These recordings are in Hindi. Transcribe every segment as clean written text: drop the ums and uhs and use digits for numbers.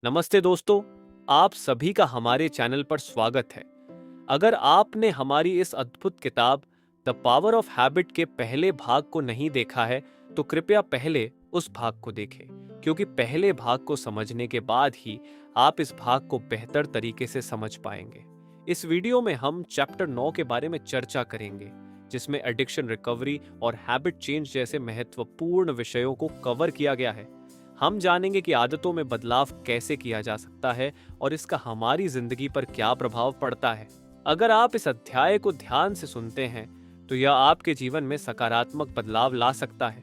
नमस्ते दोस्तों, आप सभी का हमारे चैनल पर स्वागत है। अगर आपने हमारी इस अद्भुत किताब द पावर ऑफ हैबिट के पहले भाग को नहीं देखा है, तो कृपया पहले उस भाग को देखें, क्योंकि पहले भाग को समझने के बाद ही आप इस भाग को बेहतर तरीके से समझ पाएंगे। इस वीडियो में हम चैप्टर 9 के बारे में चर्चा करेंगे, जिसमें एडिक्शन रिकवरी और हैबिट चेंज जैसे महत्वपूर्ण विषयों को कवर किया गया है। हम जानेंगे कि आदतों में बदलाव कैसे किया जा सकता है और इसका हमारी जिंदगी पर क्या प्रभाव पड़ता है। अगर आप इस अध्याय को ध्यान से सुनते हैं, तो यह आपके जीवन में सकारात्मक बदलाव ला सकता है।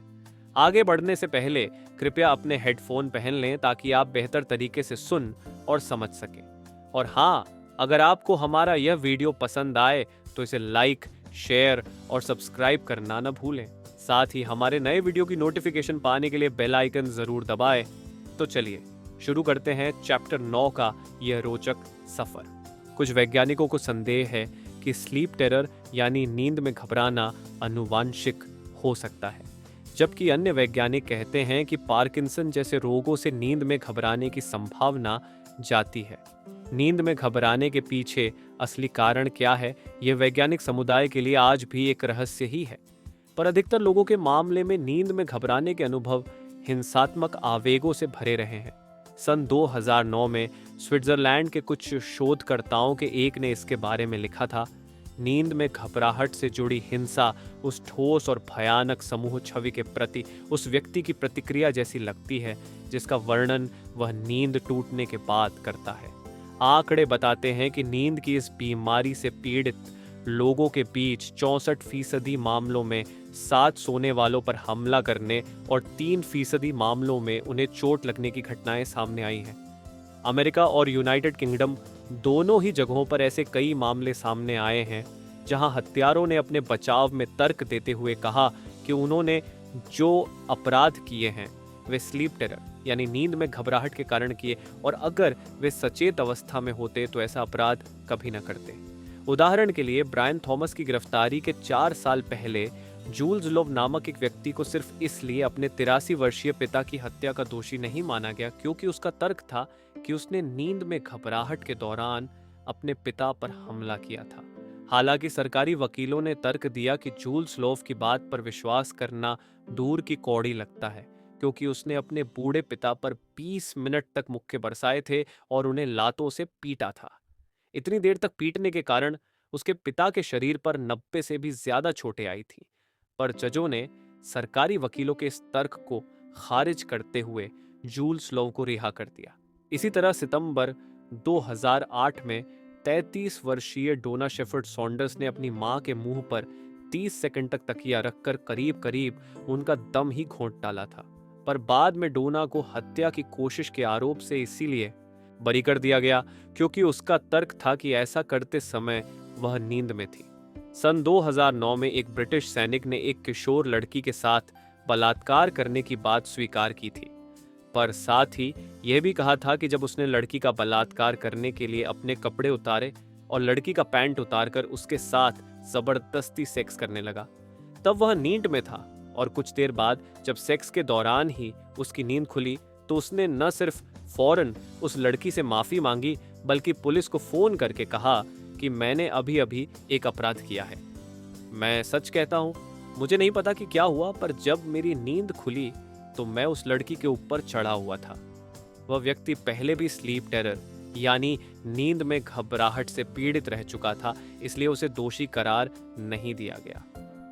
आगे बढ़ने से पहले कृपया अपने हेडफोन पहन लें ताकि आप बेहतर तरीके से सुन और समझ सकें। और हाँ, अगर आपको हमारा यह वीडियो पसंद आए तो इसे लाइक, शेयर और सब्सक्राइब करना न भूलें। साथ ही हमारे नए वीडियो की नोटिफिकेशन पाने के लिए बेल आइकन जरूर दबाएं। तो चलिए शुरू करते हैं चैप्टर 9 का यह रोचक सफर। कुछ वैज्ञानिकों को संदेह है कि स्लीप टेरर यानी नींद में घबराना आनुवांशिक हो सकता है, जबकि अन्य वैज्ञानिक कहते हैं कि पार्किंसन जैसे रोगों से नींद में घबराने की संभावना जाती है। नींद में घबराने के पीछे असली कारण क्या है, यह वैज्ञानिक समुदाय के लिए आज भी एक रहस्य ही है। पर अधिकतर लोगों के मामले में नींद में घबराने के अनुभव हिंसात्मक आवेगों से भरे रहे हैं। सन 2009 में स्विट्जरलैंड के कुछ शोधकर्ताओं के एक ने इसके बारे में लिखा था, नींद में घबराहट से जुड़ी हिंसा उस ठोस और भयानक समूह छवि के प्रति उस व्यक्ति की प्रतिक्रिया जैसी लगती है जिसका वर्णन वह नींद टूटने के बाद करता है। आंकड़े बताते हैं कि नींद की इस बीमारी से पीड़ित लोगों के बीच 64% मामलों में 7 सोने वालों पर हमला करने और 3% मामलों में उन्हें चोट लगने की घटनाएं सामने आई हैं। अमेरिका और यूनाइटेड किंगडम दोनों ही जगहों पर ऐसे कई मामले सामने आए हैं जहां हत्यारों ने अपने बचाव में तर्क देते हुए कहा कि उन्होंने जो अपराध किए हैं वे स्लीप टेरर यानी नींद में घबराहट के कारण किए, और अगर वे सचेत अवस्था में होते तो ऐसा अपराध कभी न करते। उदाहरण के लिए ब्रायन थॉमस की गिरफ्तारी के 4 साल पहले जूल्स लोव नामक एक व्यक्ति को सिर्फ इसलिए अपने 83 वर्षीय पिता की हत्या का दोषी नहीं माना गया क्योंकि उसका तर्क था कि उसने नींद में घबराहट के दौरान अपने पिता पर हमला किया था। हालांकि सरकारी वकीलों ने तर्क दिया कि जूल्स लोव की बात पर विश्वास करना दूर की कौड़ी लगता है, क्योंकि उसने अपने बूढ़े पिता पर 20 मिनट तक मुक्के बरसाए थे और उन्हें लातों से पीटा था। इतनी देर तक पीटने के कारण उसके पिता के शरीर पर 90 से भी ज्यादा चोटें आई थी। पर जजों ने सरकारी वकीलों के इस तर्क को खारिज करते हुए जूल्स लोव को रिहा कर दिया। इसी तरह सितंबर 2008 में 33 वर्षीय डोना शेफर्ड सॉन्डर्स ने अपनी मां के मुंह पर 30 सेकंड तक तकिया रखकर करीब करीब उनका दम ही घोंट डाला था। पर बाद में डोना को हत्या की कोशिश के आरोप से इसीलिए बरी कर दिया गया क्योंकि उसका तर्क था कि ऐसा करते समय वह नींद में थी। सन 2009 में एक ब्रिटिश सैनिक ने एक किशोर लड़की के साथ बलात्कार करने की बात स्वीकार की थी, पर साथ ही यह भी कहा था कि जब उसने लड़की का बलात्कार करने के लिए अपने कपड़े उतारे और लड़की का पैंट उतारकर उसके साथ जबरदस्ती सेक्स करने लगा, तब वह नींद में था। और कुछ देर बाद जब सेक्स के दौरान ही उसकी नींद खुली तो उसने न सिर्फ फौरन उस लड़की से माफी मांगी, बल्कि पुलिस को फोन करके कहा कि मैंने अभी अभी एक अपराध किया है। मैं सच कहता हूँ, मुझे नहीं पता कि क्या हुआ, पर जब मेरी नींद खुली तो मैं उस लड़की के ऊपर चढ़ा हुआ था। वह व्यक्ति पहले भी स्लीप टेरर यानी नींद में घबराहट से पीड़ित रह चुका था, इसलिए उसे दोषी करार नहीं दिया गया।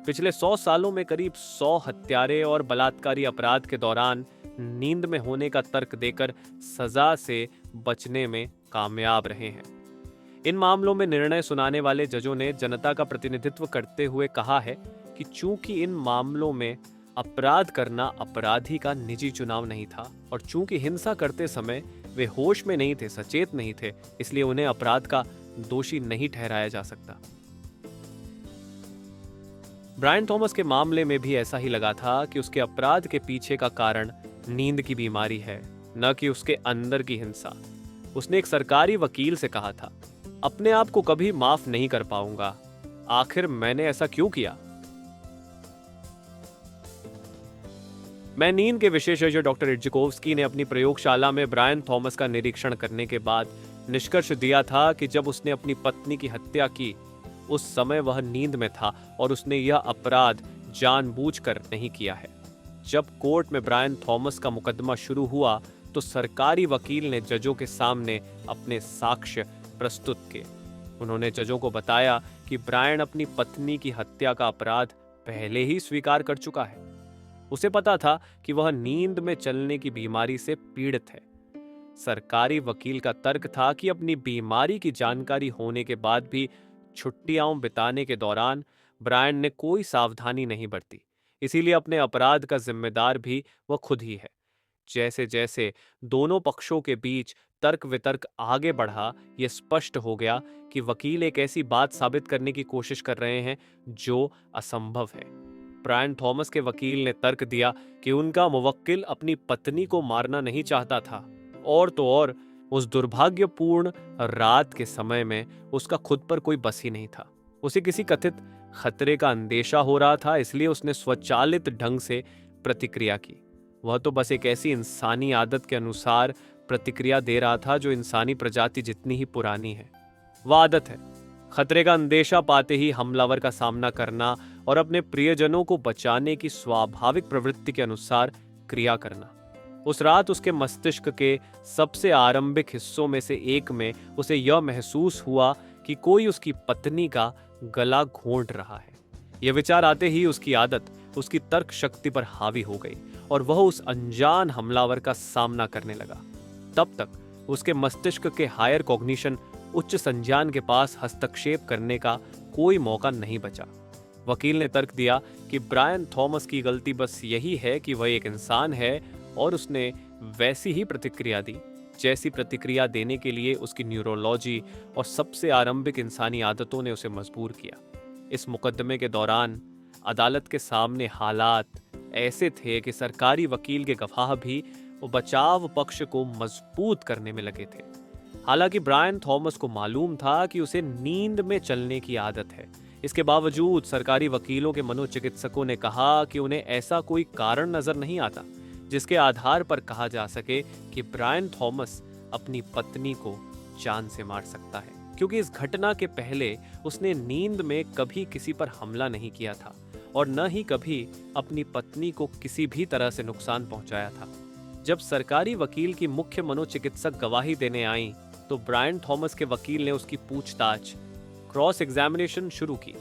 पिछले 100 सालों में करीब 100 हत्यारे और बलात्कारी अपराध के दौरान नींद में होने का तर्क देकर सजा से बचने में कामयाब रहे हैं। इन मामलों में निर्णय सुनाने वाले जजों ने जनता का प्रतिनिधित्व करते हुए कहा है कि चूंकि इन मामलों में अपराध करना अपराधी का निजी चुनाव नहीं था और चूंकि हिंसा करते समय वे होश में नहीं थे, सचेत नहीं थे, इसलिए उन्हें अपराध का दोषी नहीं ठहराया जा सकता। ब्रायन थॉमस के मामले में भी ऐसा ही लगा था कि उसके अपराध के पीछे का कारण नींद की बीमारी है, न कि उसके अंदर की हिंसा। उसने एक सरकारी वकील से कहा था, अपने आप को कभी माफ नहीं कर पाऊंगा, आखिर मैंने ऐसा क्यों किया। मैं नींद के विशेषज्ञ डॉक्टर इट्जिकोव्स्की ने अपनी प्रयोगशाला में ब्रायन थॉमस का निरीक्षण करने के बाद निष्कर्ष दिया था कि जब उसने अपनी पत्नी की हत्या की, उस समय वह नींद में था और उसने यह अपराध जानबूझकर नहीं किया है। जब कोर्ट में ब्रायन थॉमस का मुकदमा शुरू हुआ तो सरकारी वकील ने जजों के सामने अपने साक्ष्य प्रस्तुत किए। उन्होंने जजों को बताया कि ब्रायन अपनी पत्नी की हत्या का अपराध पहले ही स्वीकार कर चुका है। उसे पता था कि वह नींद में चलने की बीमारी से पीड़ित है। सरकारी वकील का तर्क था कि अपनी बीमारी की जानकारी होने के बाद भी छुट्टियां बिताने के दौरान ब्रायन ने कोई सावधानी नहीं बरती, इसीलिए अपने अपराध का जिम्मेदार भी वह खुद ही है। जैसे जैसे दोनों पक्षों के बीच तर्क वितर्क आगे बढ़ा, यह स्पष्ट हो गया कि वकील एक ऐसी बात साबित करने की कोशिश कर रहे हैं जो असंभव है। ब्रायन थॉमस के वकील ने तर्क दिया कि उनका मुवक्किल अपनी पत्नी को मारना नहीं चाहता था, और तो और उस दुर्भाग्यपूर्ण रात के समय में उसका खुद पर कोई बस ही नहीं था। उसे किसी कथित खतरे का अंदेशा हो रहा था, इसलिए उसने स्वचालित ढंग से प्रतिक्रिया की। वह तो बस एक ऐसी इंसानी आदत के अनुसार प्रतिक्रिया दे रहा था जो इंसानी प्रजाति जितनी ही पुरानी है। वह आदत है खतरे का अंदेशा पाते ही हमलावर का सामना करना और अपने प्रियजनों को बचाने की स्वाभाविक प्रवृत्ति के अनुसार क्रिया करना। उस रात उसके मस्तिष्क के सबसे आरंभिक हिस्सों में से एक में उसे यह महसूस हुआ कि कोई उसकी पत्नी का गला घोंट रहा है। यह विचार आते ही उसकी आदत उसकी तर्क शक्ति पर हावी हो गई और वह उस अनजान हमलावर का सामना करने लगा। तब तक उसके मस्तिष्क के हायर कॉग्निशन उच्च संज्ञान के पास हस्तक्षेप करने का कोई मौका नहीं बचा। वकील ने तर्क दिया कि ब्रायन थॉमस की गलती बस यही है कि वह एक इंसान है और उसने वैसी ही प्रतिक्रिया दी जैसी प्रतिक्रिया देने के लिए उसकी न्यूरोलॉजी और सबसे आरंभिक इंसानी आदतों ने उसे मजबूर किया। इस मुकदमे के दौरान अदालत के सामने हालात ऐसे थे कि सरकारी वकील के गवाह भी वो बचाव पक्ष को मजबूत करने में लगे थे। हालांकि ब्रायन थॉमस को मालूम था कि उसे नींद में चलने की आदत है। इसके बावजूद सरकारी वकीलों के मनोचिकित्सकों ने कहा कि उन्हें ऐसा कोई कारण नजर नहीं आता जिसके आधार पर कहा जा सके कि ब्रायन थॉमस अपनी पत्नी को जान से मार सकता है, क्योंकि इस घटना के पहले उसने नींद में कभी किसी पर हमला नहीं किया था और न ही कभी अपनी पत्नी को किसी भी तरह से नुकसान पहुंचाया था। जब सरकारी वकील की मुख्य मनोचिकित्सक गवाही देने आई तो ब्रायन थॉमस के वकील ने उसकी पूछताछ, क्रॉस एग्जामिनेशन शुरू की।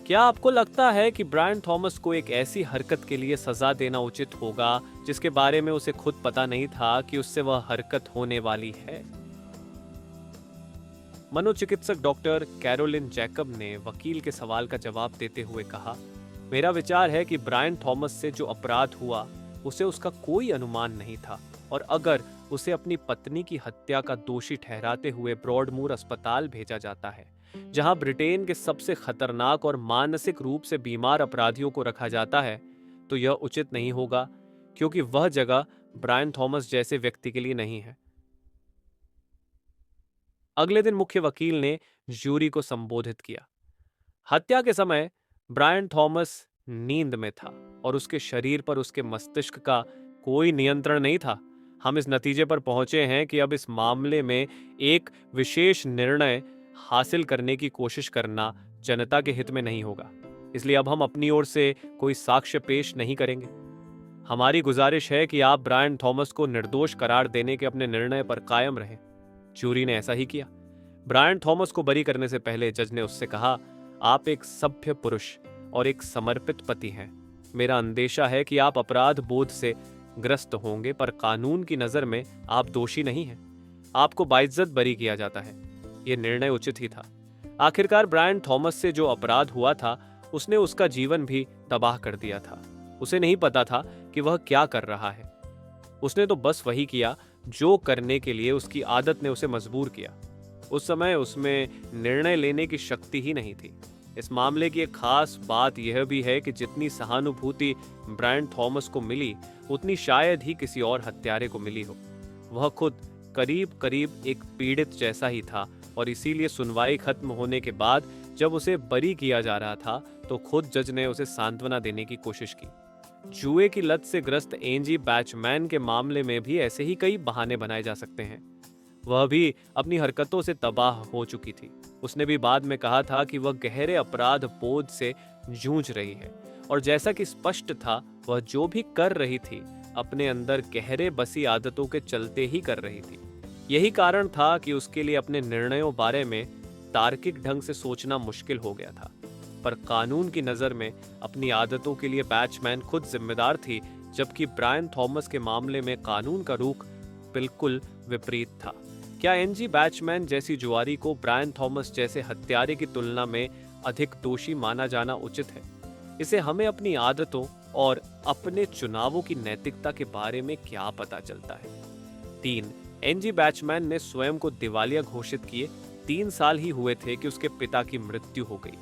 क्या आपको लगता है कि ब्रायन थॉमस को एक ऐसी हरकत के लिए सजा देना उचित होगा जिसके बारे में उसे खुद पता नहीं था कि उससे वह हरकत होने वाली है? मनोचिकित्सक डॉक्टर कैरोलिन जैकब ने वकील के सवाल का जवाब देते हुए कहा, मेरा विचार है कि ब्रायन थॉमस से जो अपराध हुआ उसे उसका कोई अनुमान नहीं था, और अगर उसे अपनी पत्नी की हत्या का दोषी ठहराते हुए ब्रॉडमूर अस्पताल भेजा जाता है, जहां ब्रिटेन के सबसे खतरनाक और मानसिक रूप से बीमार अपराधियों को रखा जाता है, तो यह उचित नहीं होगा, क्योंकि वह जगह ब्रायन थॉमस जैसे व्यक्ति के लिए नहीं है। अगले दिन मुख्य वकील ने जूरी को संबोधित किया। हत्या के समय ब्रायन थॉमस नींद में था और उसके शरीर पर उसके मस्तिष्क का कोई नियंत्रण नहीं था। हम इस नतीजे पर पहुंचे हैं कि अब इस मामले में एक विशेष निर्णय हासिल करने की कोशिश करना जनता के हित में नहीं होगा, इसलिए अब हम अपनी ओर से कोई साक्ष्य पेश नहीं करेंगे। हमारी गुजारिश है कि आप ब्रायन थॉमस को निर्दोष करार देने के अपने निर्णय पर कायम रहें। जूरी ने ऐसा ही किया। ब्रायन थॉमस को बरी करने से पहले जज ने उससे कहा, आप एक सभ्य पुरुष और एक समर्पित पति हैं। मेरा अंदेशा है कि आप अपराध बोध से ग्रस्त होंगे, पर कानून की नजर में आप दोषी नहीं हैं। आपको बाइज्जत बरी किया जाता है। यह निर्णय उचित ही था। आखिरकार ब्रायन थॉमस से जो अपराध हुआ था उसने उसका जीवन भी तबाह कर दिया था। उसे नहीं पता था कि वह क्या कर रहा है। उसने तो बस वही किया जो करने के लिए उसकी आदत ने उसे मजबूर किया। उस समय उसमें निर्णय लेने की शक्ति ही नहीं थी। इस मामले की एक खास बात यह भी है कि जितनी सहानुभूति ब्रायन थॉमस को मिली उतनी शायद ही किसी और हत्यारे को मिली हो। वह खुद करीब करीब एक पीड़ित जैसा ही था, और इसीलिए सुनवाई खत्म होने के बाद जब उसे बरी किया जा रहा था तो खुद जज ने उसे सांत्वना देने की कोशिश की। जुए की लत से ग्रस्त एंजी बैचमैन के मामले में भी ऐसे ही कई बहाने बनाए जा सकते हैं। वह भी अपनी हरकतों से तबाह हो चुकी थी। उसने भी बाद में कहा था कि वह गहरे अपराध बोध से जूझ रही है, और जैसा कि स्पष्ट था, वह जो भी कर रही थी अपने अंदर गहरे बसी आदतों के चलते ही कर रही थी। यही कारण था कि उसके लिए अपने निर्णयों बारे में तार्किक ढंग से सोचना मुश्किल हो गया था। पर कानून की नज़र में अपनी आदतों के लिए बैचमैन खुद जिम्मेदार थी, जबकि ब्रायन थॉमस के मामले में कानून का रुख बिल्कुल विपरीत था। क्या एनजी बैचमैन जैसी जुआरी को ब्रायन थॉमस जैसे हत्यारे की तुलना में अधिक दोषी माना जाना उचित है? इसे हमें अपनी आदतों और अपने चुनावों की नैतिकता के बारे में क्या पता चलता है? 3. एनजी बैचमैन ने स्वयं को दिवालिया घोषित किए 3 साल ही हुए थे कि उसके पिता की मृत्यु हो गई।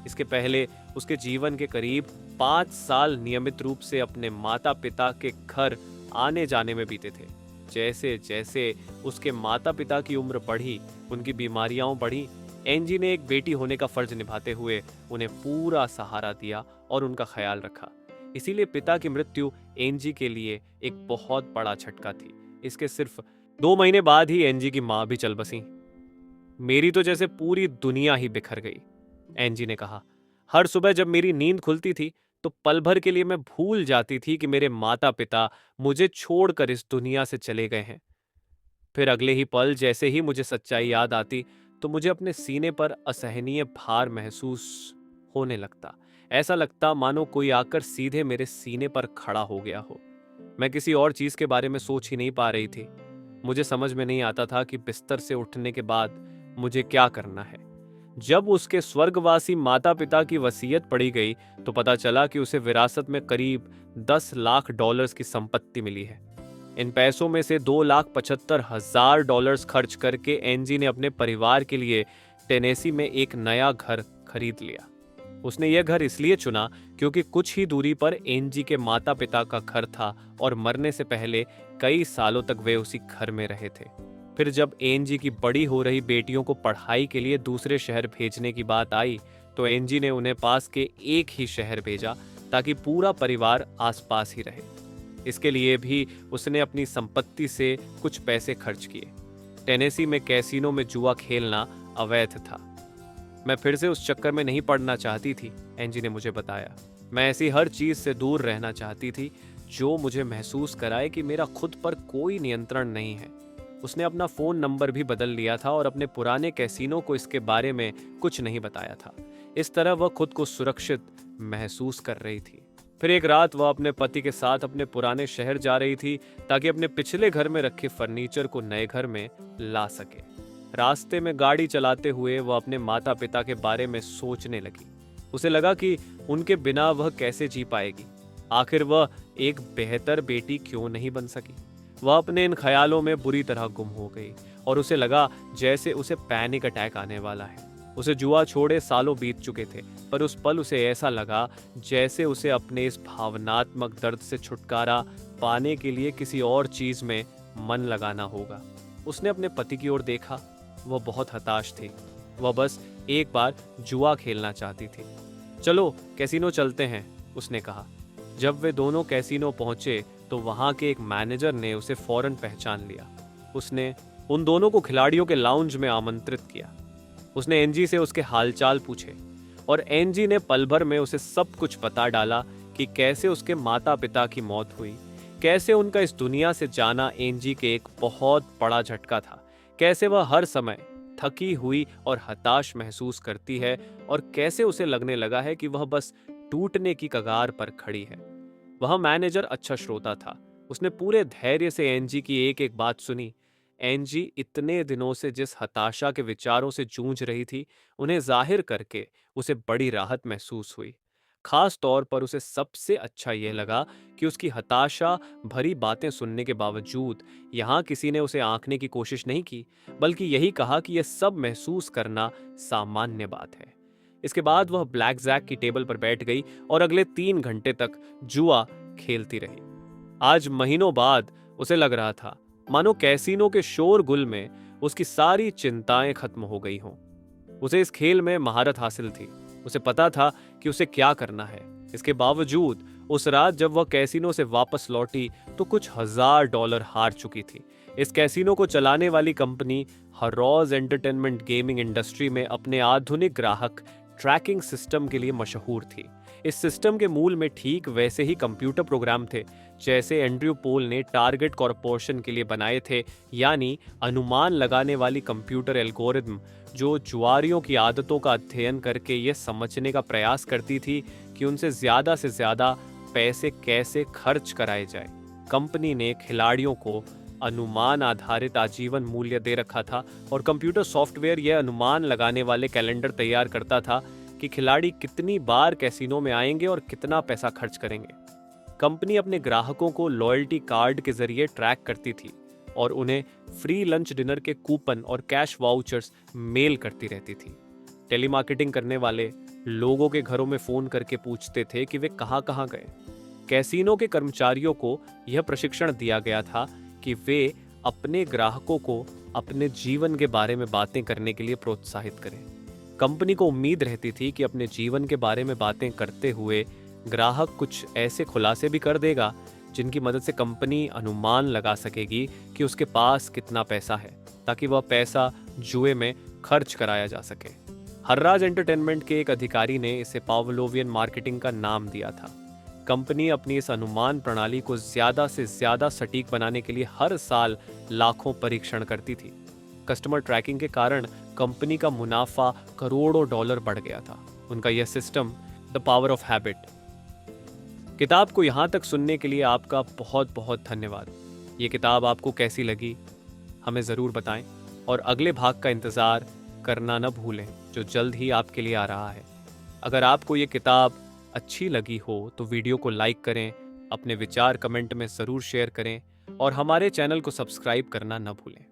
इसके पहले उसके जीवन के करीब 5 साल नियमित रूप से अपने माता पिता के घर आने जाने में बीते थे। जैसे जैसे उसके माता पिता की उम्र बढ़ी, उनकी बीमारियां बढ़ी, एनजी ने एक बेटी होने का फर्ज निभाते हुए उन्हें पूरा सहारा दिया और उनका ख्याल रखा। इसीलिए पिता की मृत्यु एनजी के लिए एक बहुत बड़ा झटका थी। इसके सिर्फ 2 महीने बाद ही एनजी की मां भी चल बसी। मेरी तो जैसे पूरी दुनिया ही बिखर गई, एनजी ने कहा। हर सुबह जब मेरी नींद खुलती थी तो पल भर के लिए मैं भूल जाती थी कि मेरे माता पिता मुझे छोड़कर इस दुनिया से चले गए हैं। फिर अगले ही पल जैसे ही मुझे सच्चाई याद आती तो मुझे अपने सीने पर असहनीय भार महसूस होने लगता। ऐसा लगता मानो कोई आकर सीधे मेरे सीने पर खड़ा हो गया हो। मैं किसी और चीज के बारे में सोच ही नहीं पा रही थी। मुझे समझ में नहीं आता था कि बिस्तर से उठने के बाद मुझे क्या करना है। जब उसके स्वर्गवासी माता पिता की वसीयत पड़ी गई तो पता चला कि उसे विरासत में करीब $10 लाख की संपत्ति मिली है। इन पैसों में से $2,75,000 खर्च करके एनजी ने अपने परिवार के लिए टेनेसी में एक नया घर खरीद लिया। उसने यह घर इसलिए चुना क्योंकि कुछ ही दूरी पर एनजी के माता पिता का घर था और मरने से पहले कई सालों तक वे उसी घर में रहे थे। फिर जब एनजी की बड़ी हो रही बेटियों को पढ़ाई के लिए दूसरे शहर भेजने की बात आई तो एनजी ने उन्हें पास के एक ही शहर भेजा ताकि पूरा परिवार आसपास ही रहे। इसके लिए भी उसने अपनी संपत्ति से कुछ पैसे खर्च किए। टेनेसी में कैसीनो में जुआ खेलना अवैध था। मैं फिर से उस चक्कर में नहीं पड़ना चाहती थी, एनजी ने मुझे बताया। मैं ऐसी हर चीज से दूर रहना चाहती थी जो मुझे महसूस कराए कि मेरा खुद पर कोई नियंत्रण नहीं है। उसने अपना फोन नंबर भी बदल लिया था और अपने पुराने कैसीनो को इसके बारे में कुछ नहीं बताया था। इस तरह वह खुद को सुरक्षित महसूस कर रही थी। फिर एक रात वह अपने पति के साथ अपने पुराने शहर जा रही थी ताकि अपने पिछले घर में रखे फर्नीचर को नए घर में ला सके। रास्ते में गाड़ी चलाते हुए वह अपने माता पिता के बारे में सोचने लगी। उसे लगा कि उनके बिना वह कैसे जी पाएगी। आखिर वह एक बेहतर बेटी क्यों नहीं बन सकी। वह अपने इन ख्यालों में बुरी तरह गुम हो गई और उसे लगा जैसे उसे पैनिक अटैक आने वाला है। उसे जुआ छोड़े सालों बीत चुके थे, पर उस पल उसे ऐसा लगा जैसे उसे अपने इस भावनात्मक दर्द से छुटकारा पाने के लिए किसी और चीज में मन लगाना होगा। उसने अपने पति की ओर देखा। वह बहुत हताश थी। वह बस एक बार जुआ खेलना चाहती थी। चलो कैसीनो चलते हैं, उसने कहा। जब वे दोनों कैसीनो पहुंचे तो वहां के एक मैनेजर ने उसे फौरन पहचान लिया। उसने उन दोनों को खिलाड़ियों के लाउंज में आमंत्रित किया। उसने एनजी से उसके हालचाल पूछे और एनजी ने पल भर में उसे सब कुछ बता डाला कि कैसे उसके माता पिता की मौत हुई, कैसे उनका इस दुनिया से जाना एनजी के एक बहुत बड़ा झटका था, कैसे वह हर समय थकी हुई और हताश महसूस करती है और कैसे उसे लगने लगा है कि वह बस टूटने की कगार पर खड़ी है। वह मैनेजर अच्छा श्रोता था। उसने पूरे धैर्य से एनजी की एक एक बात सुनी। एनजी इतने दिनों से जिस हताशा के विचारों से जूझ रही थी, उन्हें जाहिर करके उसे बड़ी राहत महसूस हुई। खास तौर पर उसे सबसे अच्छा यह लगा कि उसकी हताशा भरी बातें सुनने के बावजूद यहाँ किसी ने उसे आंकने की कोशिश नहीं की, बल्कि यही कहा कि यह सब महसूस करना सामान्य बात है। इसके बाद वह ब्लैक जैक की टेबल पर बैठ गई और अगले 3 घंटे तक जुआ खेलती रही। आज महीनों बाद उसे लग रहा था मानो कैसीनो के शोरगुल में उसकी सारी चिंताएं खत्म हो गई हों। उसे इस खेल में महारत हासिल थी। उसे पता था कि उसे क्या करना है। इसके बावजूद उस रात जब वह कैसीनो से वापस लौटी तो कुछ $1000 हार चुकी थी। इस कैसीनो को चलाने वाली कंपनी हररोज एंटरटेनमेंट गेमिंग इंडस्ट्री में अपने आधुनिक ग्राहक ट्रैकिंग सिस्टम के लिए मशहूर थी। इस सिस्टम के मूल में ठीक वैसे ही कंप्यूटर प्रोग्राम थे जैसे एंड्रयू पोल ने टारगेट कॉरपोरेशन के लिए बनाए थे, यानी अनुमान लगाने वाली कंप्यूटर एल्गोरिथम जो जुआरियों की आदतों का अध्ययन करके ये समझने का प्रयास करती थी कि उनसे से ज्यादा पैसे कैसे खर्च कराए जाए। कंपनी ने खिलाड़ियों को अनुमान आधारित आजीवन मूल्य दे रखा था और कंप्यूटर सॉफ्टवेयर यह अनुमान लगाने वाले कैलेंडर तैयार करता था कि खिलाड़ी कितनी बार कैसीनो में आएंगे और कितना पैसा खर्च करेंगे। कंपनी अपने ग्राहकों को लॉयल्टी कार्ड के जरिए ट्रैक करती थी और उन्हें फ्री लंच डिनर के कूपन और कैश वाउचर्स मेल करती रहती थी। टेलीमार्केटिंग करने वाले लोगों के घरों में फोन करके पूछते थे कि वे कहाँ गए। कैसीनो के कर्मचारियों को यह प्रशिक्षण दिया गया था कि वे अपने ग्राहकों को अपने जीवन के बारे में बातें करने के लिए प्रोत्साहित करें। कंपनी को उम्मीद रहती थी कि अपने जीवन के बारे में बातें करते हुए ग्राहक कुछ ऐसे खुलासे भी कर देगा जिनकी मदद से कंपनी अनुमान लगा सकेगी कि उसके पास कितना पैसा है, ताकि वह पैसा जुए में खर्च कराया जा सके। हर्राज एंटरटेनमेंट के एक अधिकारी ने इसे पावलोवियन मार्केटिंग का नाम दिया था। कंपनी अपनी इस अनुमान प्रणाली को ज्यादा से ज्यादा सटीक बनाने के लिए हर साल लाखों परीक्षण करती थी। कस्टमर ट्रैकिंग के कारण कंपनी का मुनाफा करोड़ों डॉलर बढ़ गया था। उनका यह system the power of habit. किताब को यहाँ तक सुनने के लिए आपका बहुत बहुत धन्यवाद। ये किताब आपको कैसी लगी हमें ज़रूर बताएं और अगले भाग का इंतज़ार करना न भूलें जो जल्द ही आपके लिए आ रहा है। अगर आपको ये किताब अच्छी लगी हो तो वीडियो को लाइक करें, अपने विचार कमेंट में ज़रूर शेयर करें और हमारे चैनल को सब्सक्राइब करना न भूलें।